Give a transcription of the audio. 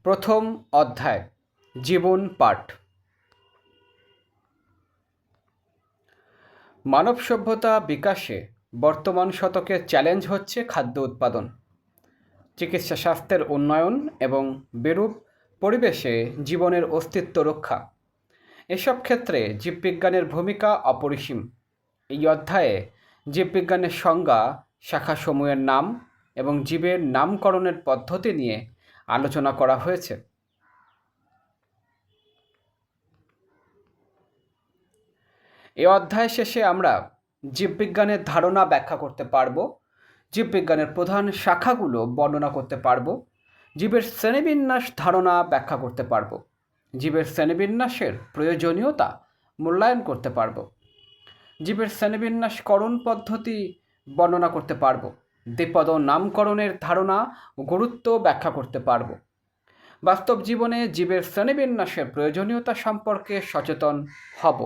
প্রথম অধ্যায় জীবন পাঠ। মানব সভ্যতা বিকাশে বর্তমান শতকের চ্যালেঞ্জ হচ্ছে খাদ্য উৎপাদন, চিকিৎসা স্বাস্থ্যের উন্নয়ন এবং বিরূপ পরিবেশে জীবনের অস্তিত্ব রক্ষা। এসব ক্ষেত্রে জীববিজ্ঞানের ভূমিকা অপরিসীম। এই অধ্যায়ে জীববিজ্ঞানের সংজ্ঞা, শাখাসমূহের নাম এবং জীবের নামকরণের পদ্ধতি নিয়ে আলোচনা করা হয়েছে। এই অধ্যায় শেষে আমরা জীববিজ্ঞানের ধারণা ব্যাখ্যা করতে পারব, জীববিজ্ঞানের প্রধান শাখাগুলো বর্ণনা করতে পারব, জীবের শ্রেণীবিন্যাস ধারণা ব্যাখ্যা করতে পারব, জীবের শ্রেণীবিন্যাসের প্রয়োজনীয়তা মূল্যায়ন করতে পারব, জীবের শ্রেণীবিন্যাসকরণ পদ্ধতি বর্ণনা করতে পারব, দ্বিপদ নামকরণের ধারণা ও গুরুত্ব ব্যাখ্যা করতে পারব, বাস্তব জীবনে জীবের শ্রেণীবিন্যাসের প্রয়োজনীয়তা সম্পর্কে সচেতন হব।